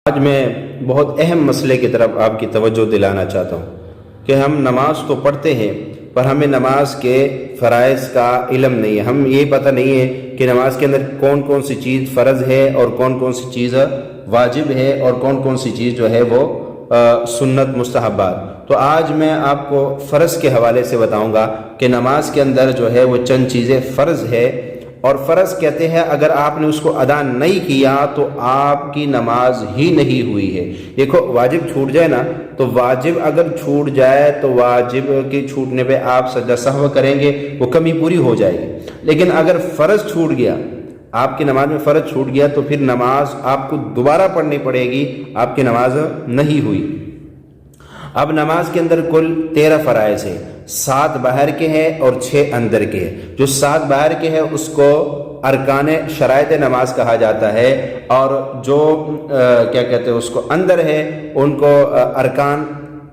آج میں بہت اہم مسئلے کی طرف آپ کی توجہ دلانا چاہتا ہوں کہ ہم نماز تو پڑھتے ہیں پر ہمیں نماز کے فرائض کا علم نہیں ہے. ہم یہ پتہ نہیں ہے کہ نماز کے اندر کون کون سی چیز فرض ہے اور کون کون سی چیز واجب ہے اور کون کون سی چیز جو ہے وہ سنت مستحبات. تو آج میں آپ کو فرض کے حوالے سے بتاؤں گا کہ نماز کے اندر جو ہے وہ چند چیزیں فرض ہے، اور فرض کہتے ہیں اگر آپ نے اس کو ادا نہیں کیا تو آپ کی نماز ہی نہیں ہوئی ہے. دیکھو واجب چھوٹ جائے نا تو واجب اگر چھوٹ جائے تو واجب کے چھوٹنے پہ آپ سجدہ سہو کریں گے، وہ کمی پوری ہو جائے گی. لیکن اگر فرض چھوٹ گیا، آپ کی نماز میں فرض چھوٹ گیا تو پھر نماز آپ کو دوبارہ پڑھنی پڑے گی، آپ کی نماز نہیں ہوئی. اب نماز کے اندر کل 13 فرائض ہے، 7 باہر کے ہیں اور 6 اندر کے ہیں. جو 7 باہر کے ہیں اس کو ارکان شرائط نماز کہا جاتا ہے، اور جو کیا کہتے ہیں اس کو اندر ہے ان کو ارکان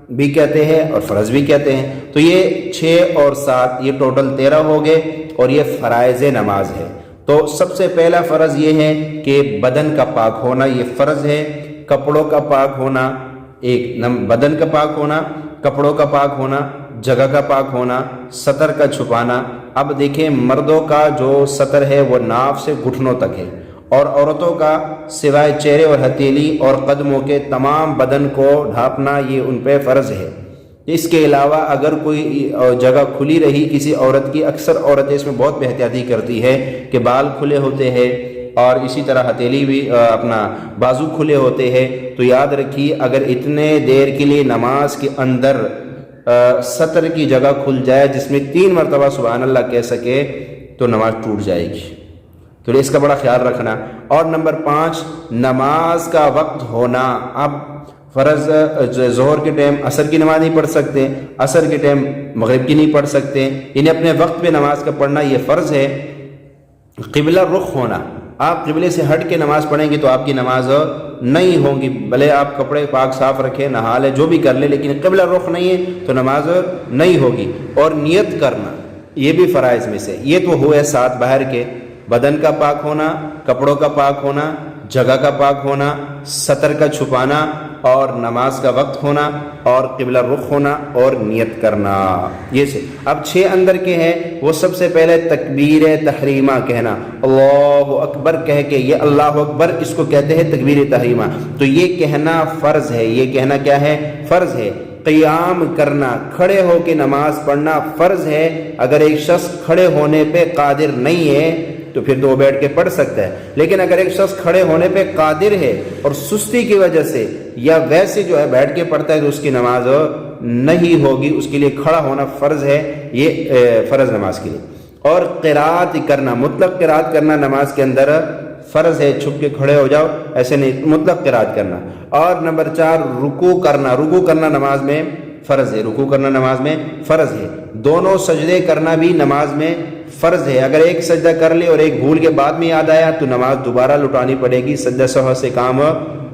بھی کہتے ہیں اور فرض بھی کہتے ہیں. تو یہ 6 اور 7 یہ ٹوٹل 13 ہو گئے، اور یہ فرائض نماز ہے. تو سب سے پہلا فرض یہ ہے کہ بدن کا پاک ہونا، یہ فرض ہے. کپڑوں کا پاک ہونا، بدن کا پاک ہونا، کپڑوں کا پاک ہونا، جگہ کا پاک ہونا، سطر کا چھپانا. اب دیکھیں مردوں کا جو سطر ہے وہ ناف سے گھٹنوں تک ہے، اور عورتوں کا سوائے چہرے اور ہتھیلی اور قدموں کے تمام بدن کو ڈھانپنا یہ ان پہ فرض ہے. اس کے علاوہ اگر کوئی جگہ کھلی رہی کسی عورت کی، اکثر عورتیں اس میں بہت احتیاطی کرتی ہے کہ بال کھلے ہوتے ہیں اور اسی طرح ہتھیلی بھی اپنا بازو کھلے ہوتے ہیں، تو یاد رکھیے اگر اتنے دیر کے لیے نماز کے اندر سطر کی جگہ کھل جائے جس میں 3 مرتبہ سبحان اللہ کہہ سکے تو نماز ٹوٹ جائے گی. تو اس کا بڑا خیال رکھنا. اور نمبر 5 نماز کا وقت ہونا. اب فرض ظہر کے ٹائم عصر کی نماز نہیں پڑھ سکتے، عصر کے ٹائم مغرب کی نہیں پڑھ سکتے، انہیں اپنے وقت پہ نماز کا پڑھنا یہ فرض ہے. قبلہ رخ ہونا، آپ قبلے سے ہٹ کے نماز پڑھیں گے تو آپ کی نماز نہیں ہوگی، بھلے آپ کپڑے پاک صاف رکھیں، نہا لیں، جو بھی کر لیں، لیکن قبلہ رخ نہیں ہے تو نماز نہیں ہوگی. اور نیت کرنا یہ بھی فرائض میں سے. یہ تو ہوئے 7 باہر کے: بدن کا پاک ہونا، کپڑوں کا پاک ہونا، جگہ کا پاک ہونا، سطر کا چھپانا، اور نماز کا وقت ہونا، اور قبلہ رخ ہونا، اور نیت کرنا. یہ سے اب 6 اندر کے ہیں. وہ سب سے پہلے تکبیر تحریمہ کہنا، اللہ اکبر کہہ کے، یہ اللہ اکبر اس کو کہتے ہیں تکبیر تحریمہ. تو یہ کہنا فرض ہے. یہ کہنا کیا ہے؟ فرض ہے. قیام کرنا، کھڑے ہو کے نماز پڑھنا فرض ہے. اگر ایک شخص کھڑے ہونے پہ قادر نہیں ہے تو پھر تو وہ بیٹھ کے پڑھ سکتا ہے، لیکن اگر ایک شخص کھڑے ہونے پہ قادر ہے اور سستی کی وجہ سے یا ویسے جو ہے بیٹھ کے پڑھتا ہے تو اس کی نماز نہیں ہوگی. اس کے لیے کھڑا ہونا فرض ہے، یہ فرض نماز کے لیے. اور قرات کرنا، مطلق قرات کرنا نماز کے اندر فرض ہے. چھپ کے کھڑے ہو جاؤ ایسے نہیں، مطلق قرات کرنا. اور نمبر 4 رکوع کرنا. رکوع کرنا نماز میں فرض ہے. رکوع کرنا نماز میں فرض ہے. دونوں سجدے کرنا بھی نماز میں فرض ہے. اگر ایک سجدہ کر لے اور ایک بھول کے بعد میں یاد آیا تو نماز دوبارہ لٹانی پڑے گی، سجدہ سہو سے کام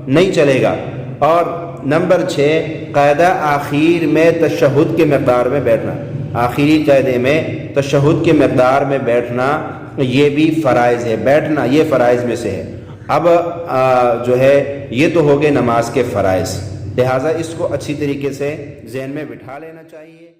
نہیں چلے گا. اور نمبر 6 قاعدہ آخر میں تشہد کے مقدار میں بیٹھنا. آخری قاعدے میں تشہد کے مقدار میں بیٹھنا یہ بھی فرائض ہے. بیٹھنا یہ فرائض میں سے ہے. اب جو ہے یہ تو ہو گئے نماز کے فرائض، لہٰذا اس کو اچھی طریقے سے ذہن میں بٹھا لینا چاہیے.